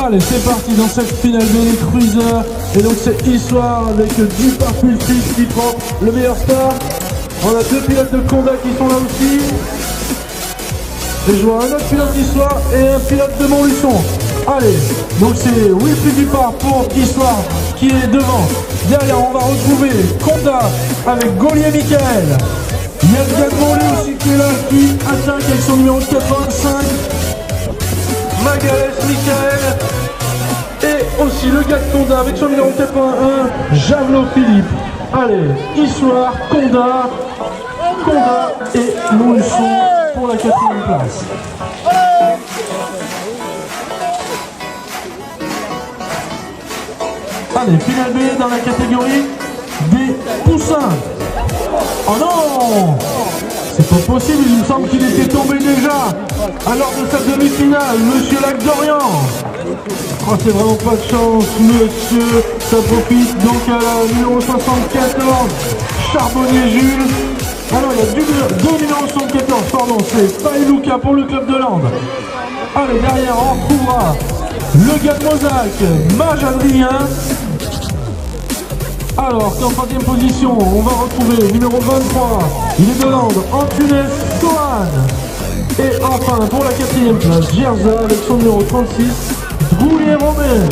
Allez, c'est parti dans cette finale des Cruisers. Et donc c'est Histoire avec du Purple Fist qui prend le meilleur star. On a deux pilotes de Conda qui sont là aussi. Et je vois un autre pilote d'Histoire et un pilote de Montluçon. Allez, donc c'est Wilfried Dupart pour Histoire qui est devant. Derrière, on va retrouver Conda avec Gaulier Michael. Il y a le gars de Montluçon aussi qui est là, qui attaque avec son numéro 85. Magalès Michael. Et aussi le gars de Conda avec son numéro 81, Javelot Philippe. Allez, Histoire, Conda et Montluçon pour la 4e place. Allez, finale B dans la catégorie des poussins. Oh non! C'est pas possible, il me semble qu'il était tombé déjà. Alors de sa demi-finale, Monsieur Lac d'Orient. Oh, c'est vraiment pas de chance, monsieur. Ça profite donc à la numéro 74, Charbonnier Jules. Alors il y a deux numéros 74, pardon, c'est Païlouka pour le club de Lande. Allez, derrière, on retrouvera le gars de Mozac, Mage Adrien. Alors qu'en 3e position, on va retrouver le numéro 23, il est de Lande, Antunes Sohan. Et enfin, pour la 4e place, Gerza avec son numéro 36, Roulier Romain.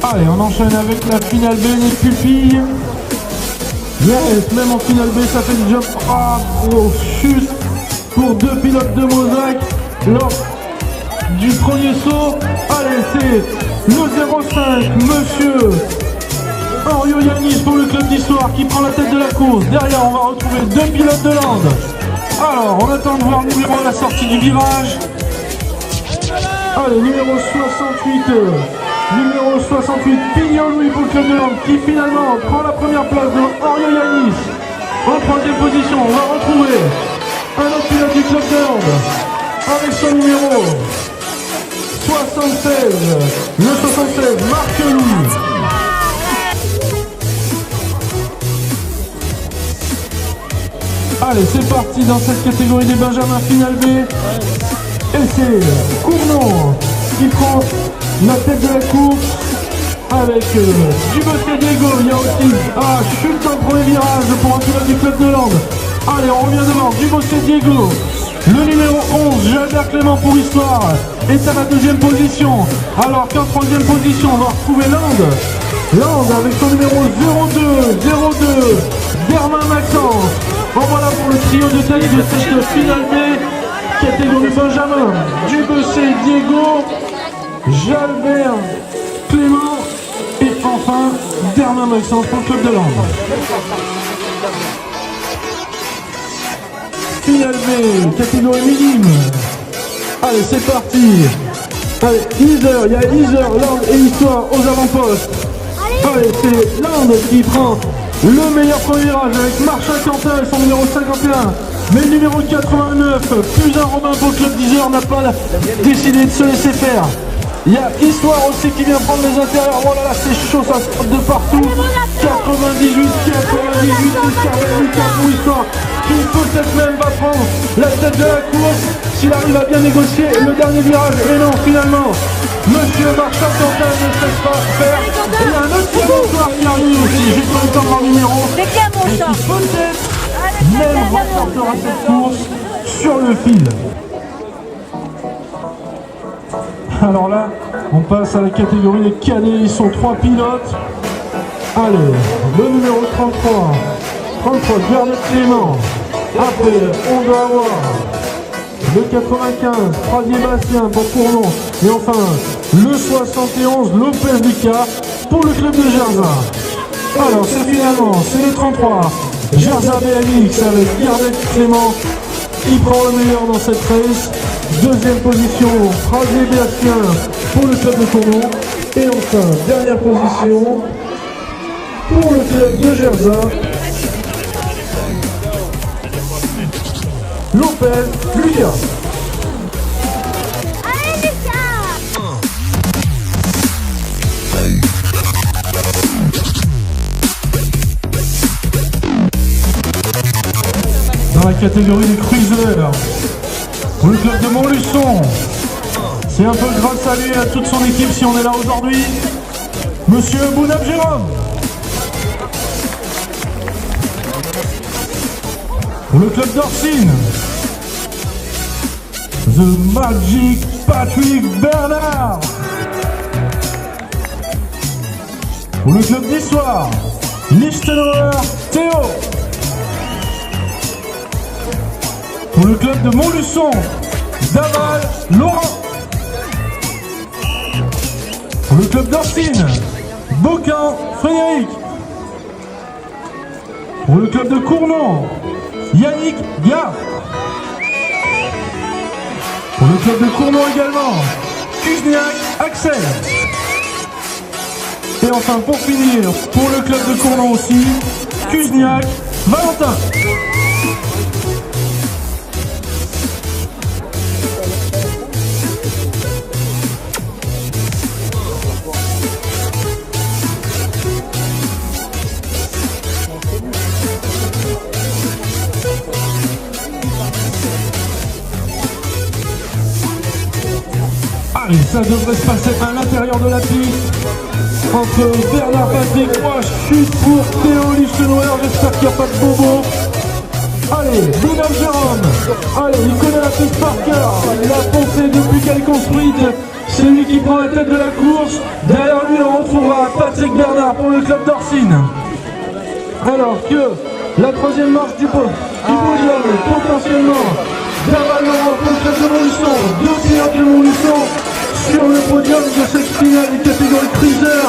Allez, on enchaîne avec la finale B des pupilles. Yes, même en finale B, ça fait le jump. Ah, gros chute pour deux pilotes de Mozac lors du premier saut. Allez, c'est le 05, monsieur Orio Yanis pour le club d'Histoire qui prend la tête de la course. Derrière, on va retrouver deux pilotes de Lande. Alors, on attend de voir le numéro à la sortie du virage. Allez, numéro 68. Numéro 68, Pignon Louis pour le club de Lande qui finalement prend la première place de Orio Yanis. En 3e position, on va retrouver un autre pilote du club de Lande avec son numéro 76, le 76, Marc Louis. Allez, c'est parti dans cette catégorie des Benjamins finale B. Et c'est Cournon qui prend la tête de la course avec Dubosset Diego. Il y a aussi chute dans le premier virage pour un pilote du club de Lande. Allez, on revient devant Dubosset Diego. Le numéro 11, Jalbert Clément pour Histoire, est à la 2e position. Alors qu'en 3e position, on va retrouver Lande. Lande avec son numéro 02, Dermain Maxence. Bon, voilà pour le trio de tête de cette finale B, catégorie Benjamin. Dubosset Diego, Jalbert Clément et enfin Dermain Maxence pour le club de Lande. Finale B, catégorie minime. Allez, c'est parti. Allez, Heather, il y a Heather, Lande et Histoire aux avant-postes. Allez, c'est Lande qui prend le meilleur premier virage avec Marshall Quentin et son numéro 51. Mais le numéro 89, Fusain Robin pour le club d'Heather n'a pas décidé de se laisser faire. Il y a Histoire aussi qui vient prendre les intérieurs. Oh là là, c'est chaud, ça saute de partout. 98, Lucas Histoire qui peut-être même va prendre la tête de la course s'il arrive à bien négocier le dernier virage. Et non, finalement, Monsieur Marchand-Quentin ne se laisse pas faire. Et il y a un autre Histoire qui arrive aussi. J'ai pas le temps de leur numéro. Et qui peut-être même remportera cette course sur le fil. Alors là, on passe à la catégorie des cadets, ils sont 3 pilotes. Allez, le numéro 33, Bernard Clément. Après, on doit avoir le 95, Pradier Bastien pour Cournon. Et enfin, le 71, Lopez Vica pour le club de Gerza. Alors, c'est le 33, Gerza BMX avec Bernard Clément. Il prend le meilleur dans cette race. Deuxième position, Pradier Bastien pour le club de Cournon. Et enfin, dernière position pour le club de Gerza, Lopez Lucas. Allez Lucas! Dans la catégorie des cruisers, pour le club de Montluçon, c'est un peu grâce à lui et à toute son équipe si on est là aujourd'hui. Monsieur Bounab Jérôme. Pour le club d'Orsine, The Magic Patrick Bernard. Pour le club d'Histoire, Lichtenauer Théo. Pour le club de Montluçon, Daval Laurent. Pour le club d'Orsine, Beauquin Frédéric. Pour le club de Cournon, Yannick Gard. Pour le club de Cournon également, Kuzniak Axel. Et enfin pour finir, pour le club de Cournon aussi, Kuzniak Valentin. Allez, ça devrait se passer à l'intérieur de la piste. Entre Bernard Patrick, moi chute pour Théo Lichtenauer, j'espère qu'il n'y a pas de bobo. Allez, Bounam Jérôme. Allez, il connaît la piste par cœur. Il a poncé depuis qu'elle est construite. C'est lui qui prend la tête de la course. Derrière lui, on retrouvera Patrick Bernard pour le club d'Orsine. Alors que la troisième marche du podium, potentiellement, Daval Laurent pour le club de Montluçon. Deux pilotes de Montluçon sur le podium de cette finale des catégories cruiser.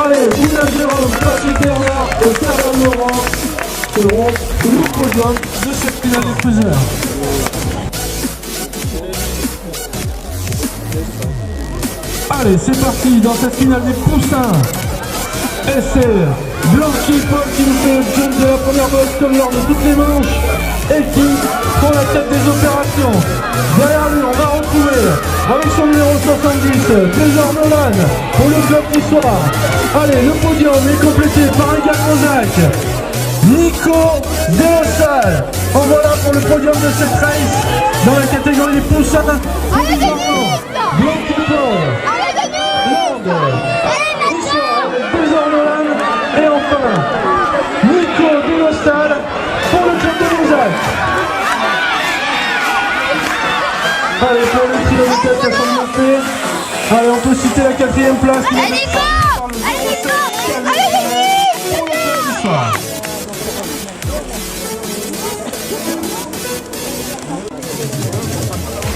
Allez, Bounam Jérôme, Patrick Bernard et Daval Laurent seront le podium de cette finale des cruiser. Allez, c'est parti dans cette finale des poussins. Et c'est Blanqui Paul qui nous fait le jump de la première boxe comme lors de toutes les manches et qui prend la tête des opérations. Derrière lui, on va retrouver avec son numéro 70, Trésor Nolan pour le club d'Histoire. Allez, le podium est complété par Egal Mozac, Nico Delossal. En voilà pour le podium de cette race dans la catégorie des poussins. Allez, Blanqui Paul, et enfin Nico Delossal pour le club de Mozac. Allez, pour le trio de tête à son montée. Allez, on peut citer la quatrième place. Allez Nico! Allez Nico! Allez Nico!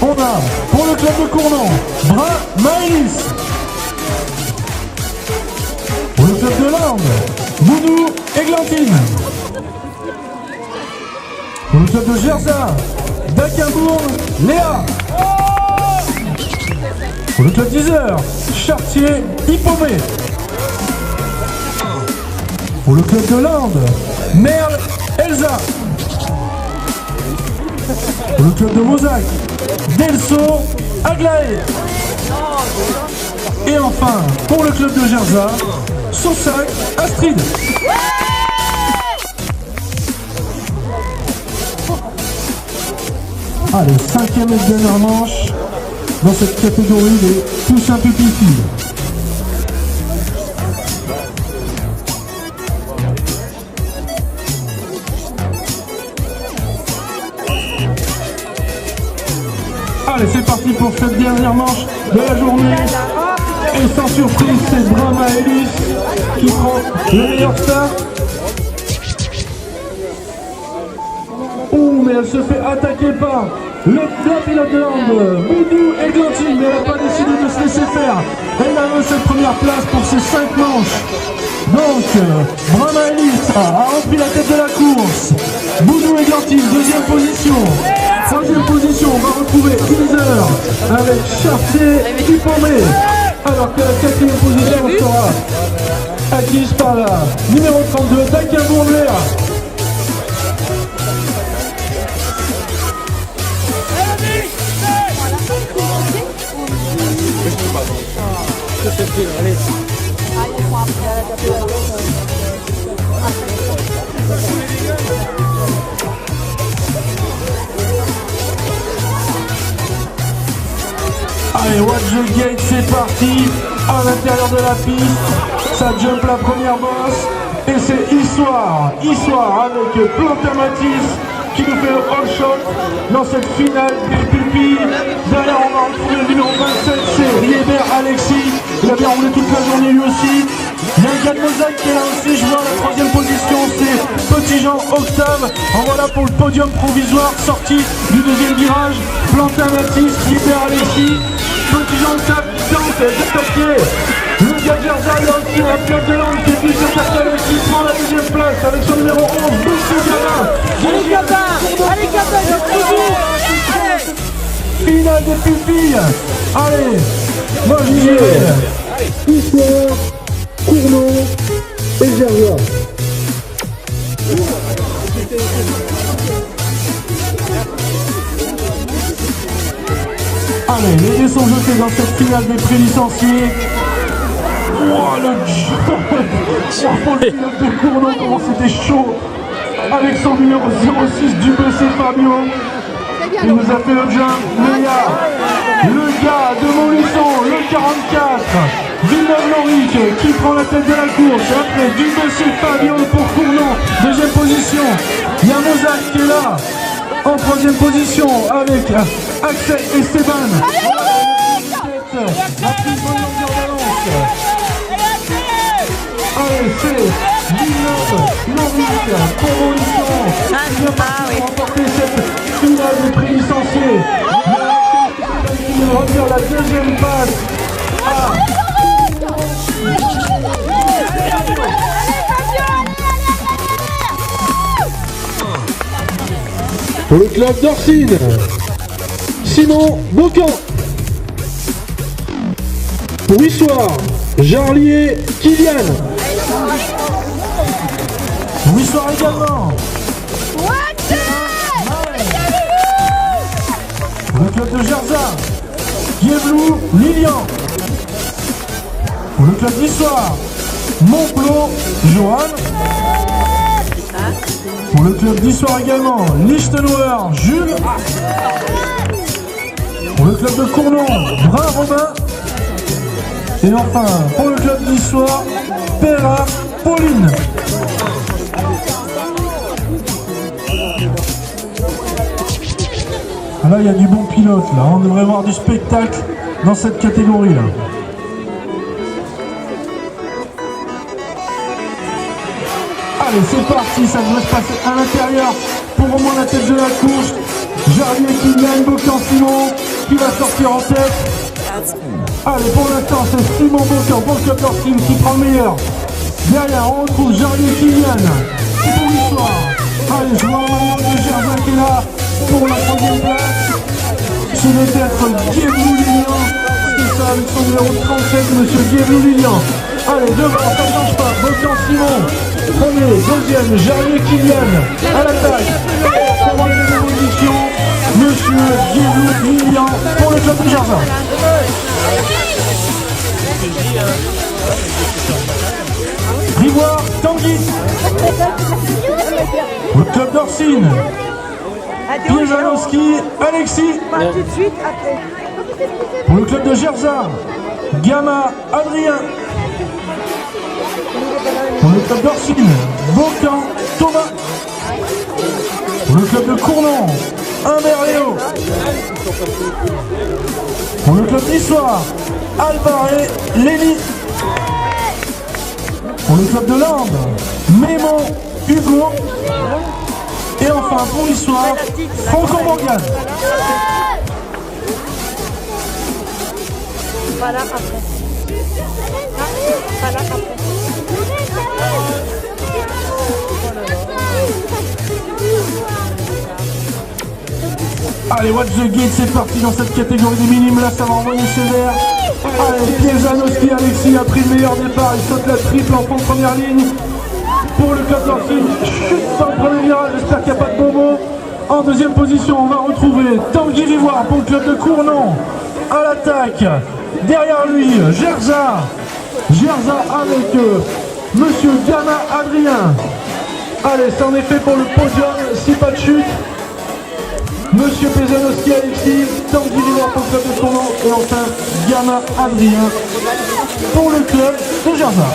On a pour le club de Cournon, Brun Maëlys. Pour le club de Lande, Boudou Églantine. Pour le club de Gerza, Daquimbourg, Léa. Pour le club d'Isère, Chartier, Hippomé. Pour le club de Lande, Merle, Elsa. Pour le club de Mozac, Delso, Aglaé. Et enfin, pour le club de Gerza, Sosac Astrid. Allez, 5e et dernière manche dans cette catégorie des Toussaint Pupille filles. Allez, c'est parti pour cette dernière manche de la journée. Et sans surprise, c'est Brahma Ellis qui prend le meilleur start. Ouh, mais elle se fait attaquer par la pilote de hand, Boudou Églantine, mais elle n'a pas décidé de se laisser faire. Elle a eu cette première place pour ses 5 manches. Donc, Brahma Ellis a repris la tête de la course. Boudou Églantine, deuxième position. Troisième position, on va retrouver Inzer avec Chartier qui promet. Alors que la quatrième position sera acquise par la numéro 32, Dakin Bourgler. Allez, watch the gate, c'est parti. À l'intérieur de la piste, ça jump la première bosse. Et c'est Issoire avec Plantin Matisse qui nous fait le all shot dans cette finale des pupilles. Derrière, on va retrouver le numéro 27, c'est Riébert Alexis. Il a bien roulé toute la journée lui aussi. Il y a un gars de Mosaque qui est là aussi, je vois la troisième position, c'est Petit Jean Octave. En voilà pour le podium provisoire, sorti du deuxième virage. Plantin Matisse, Riébert Alexis. Petit Jean Octave qui tente d'attaquer. Le gars de Gerza, il y a aussi la pilote de langue qui est venue s'attaquer avec qui prend la deuxième place avec son numéro 11, Boussou Gabin. Allez Gabin, Finale des pupilles. Allez, moi je dirais Histoire, Cournot et Gerza. Allez, les dés sont jetés dans cette finale des pré-licenciés. Oh, le pour le pilote de Cournot, comment c'était chaud. Avec son numéro 06 du BC Fabio. Il nous a fait le jump, le gars de Montluçon, le 44, Villeneuve-Loric qui prend la tête de la course. Et après, du BC Fabio pour Cournot, deuxième position. Il y a Mosaque qui est là, en troisième position avec Axel Esteban. La prise de longueur d'avance. Allez, c'est Villeneuve-Loric pour Montluçon. Il va remporter cette finale des pré-licenciés. Il va refaire la deuxième passe. Pour le club d'Orsine, Simon Bocan. Pour Issoire, Jarlier Kylian. Pour Issoire également. Pour le club de Gerza, Guévelou Lilian. Pour le club d'Issoire, Montplot Johan. Pour le club d'Issoire également, Lichtenauer Jules. Pour le club de Cournon, Brun Robin. Et enfin, pour le club d'Issoire, Perra Pauline. Ah là, il y a du bon pilote, là. On devrait voir du spectacle dans cette catégorie, là. Allez, c'est parti, ça devrait se passer à l'intérieur pour au moins la tête de la course. Jarlier Kylian, Bocan Simon qui va sortir en tête. Allez, pour l'instant, c'est Simon Bocan pour le club d'Orsine qui prend le meilleur. Derrière, on retrouve Jarlier Kylian pour l'histoire. Allez, je vois maintenant de Gerza qui est là pour la troisième place. Ce doit être Guévelou Lilian. C'est ça, avec son numéro 37, monsieur Guévelou Lilian. Allez, devant, ça ne change pas. Bocan Simon. Premier, deuxième, Jarlier Kylian à l'attaque. Pour la deuxième position, monsieur Guévelou Lilian pour le club de Gerza. Pour le club d'Orsine, Piezanowski, Alexis. Pas tout de suite, après. Pour le club de Gerza, Gamma, Adrien. Pour le club d'Orsine, Bocan, Thomas. Pour le club de Cournon, Humbert Léo. Pour le club d'Issoire, Alvaré, Léni. Pour le club de Lande, Mémon, Hugo. Et enfin pour l'Issoire, Franco Morgan. Pas là, après. Pas là, après. Allez, watch the gate, c'est parti dans cette catégorie des minimes. Là, ça va envoyer sévère. Allez, Piezanowski, Alexis a pris le meilleur départ. Il saute la triple en fond de première ligne. Pour le club d'Orsine, chute sur le premier virage. J'espère qu'il n'y a pas de bonbons. En deuxième position, on va retrouver Tanguy Rivoire pour le club de Cournon. À l'attaque. Derrière lui, Gerza. Gerza avec Monsieur Gamma Adrien. Allez, c'est en effet pour le podium. Si pas de chute. Monsieur Piezanowski, Alexis, Tanguy Rivoire pour le club de Cournon. Et enfin, Gamma Adrien pour le club de Gerza.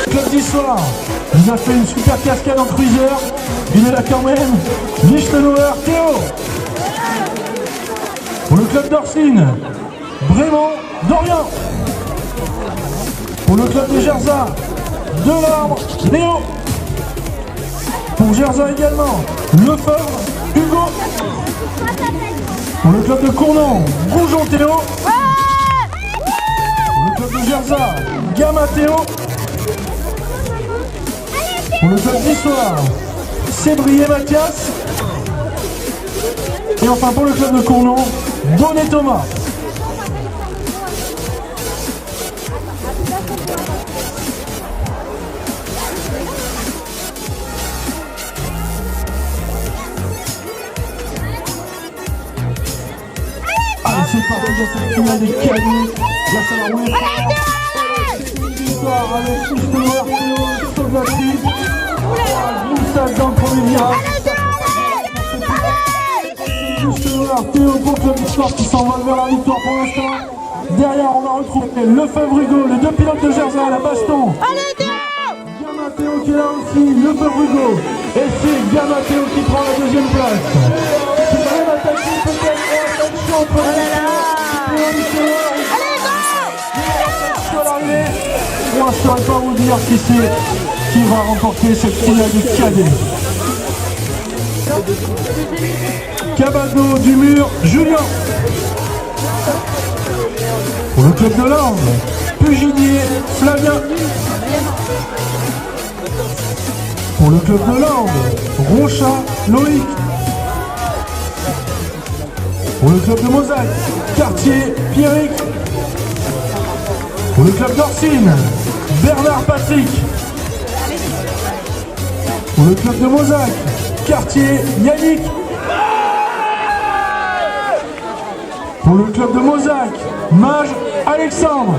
Club d'Issoire, il a fait une super cascade en cruiser. Il est là quand même. Lichtenauer, Théo. Pour le club d'Orsine, Brémond, Dorian. Pour le club de Gerza, Delorme, Léo. Pour Gerza également, Lefebvre, Hugo. Pour le club de Cournon, Goujon, Théo. Pour le club de Gerza, Gamma, Théo. Pour le club d'Issoire, Sébrier Mathias. Et enfin pour le club de Cournon, Bonnet Thomas. Allez, c'est parti dans cette finale des cadets. Là, ça va rouler. Victoire avec Lichtenauer, Théo, sauve la triple. Glissade dans le premier virage. Lichtenauer, Théo pour le club d'Issoire qui s'envole vers la victoire pour l'instant. Derrière, on va retrouver Lefebvre Hugo, les deux pilotes de Gerza à la baston. Gamma Théo qui est là aussi, Lefebvre Hugo. Et c'est Gamma Théo qui prend la deuxième place. Qui va même attaquer peut-être attention entre moi, je ne saurais pas vous dire qui c'est qui va remporter cette finale du cadet. Cabado du Mur, Julien. Pour le club de Lande, Puginier, Flavien. Pour le club de Lande, Ronchat, Loïc. Pour le club de Mosaque, Cartier, Pierrick. Pour le club d'Orsine, Bernard Patrick. Pour le club de Mosaque, Cartier, Yannick. Pour le club de Mosaque, Mage, Alexandre.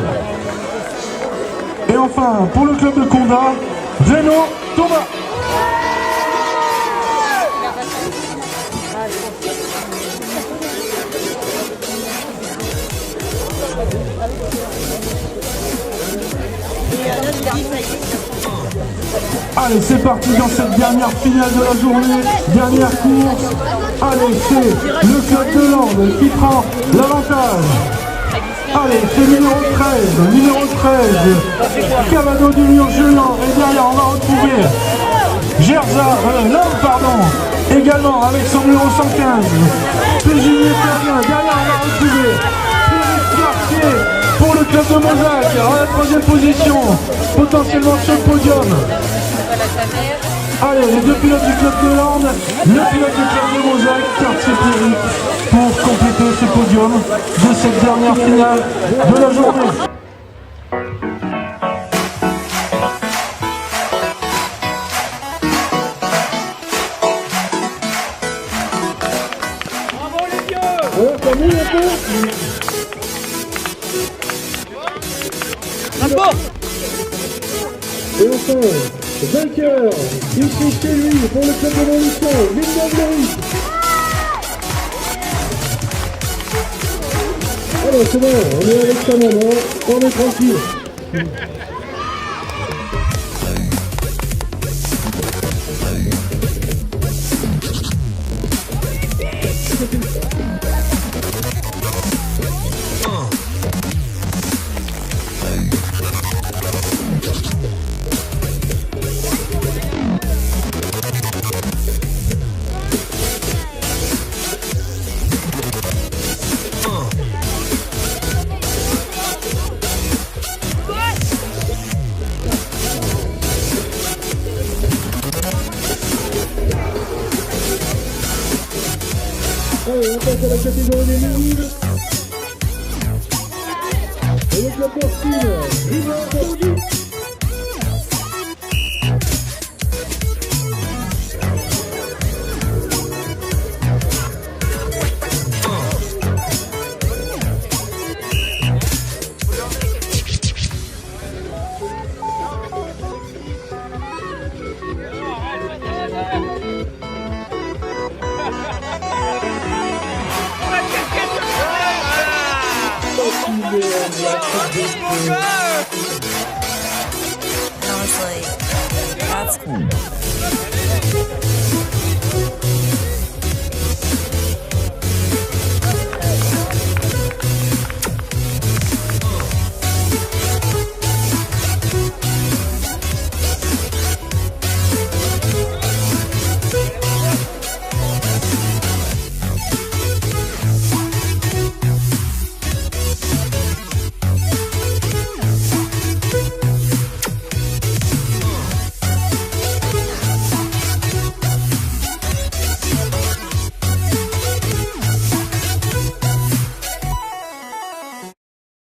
Et enfin, pour le club de Condat, Renaud, Thomas. Allez, c'est parti dans cette dernière finale de la journée, dernière course. Allez, c'est le club de Lande qui prend l'avantage. Allez, c'est numéro 13, Cavado du Mur Julien. Et derrière, on va retrouver Gerza, Lande, pardon, également avec son numéro 115. Puginier Flavien. Derrière, on va retrouver Cartier pour le club de Mosaque, à la troisième position, potentiellement sur le podium. Allez, les deux pilotes du club de Lande, le pilote du club de Mosaque, Cartier-Pierrick, pour compléter ce podium de cette dernière finale de la journée. Bravo les vieux. Et enfin, Vainqueur, ici chez lui, pour le club de Montluçon, Linda Glory. Alors c'est bon, on est avec sa maman, on est tranquille. Allez, on passe à la catégorie des minimes. Avec la porcine, Riva Borghi. And I was like, that's cool.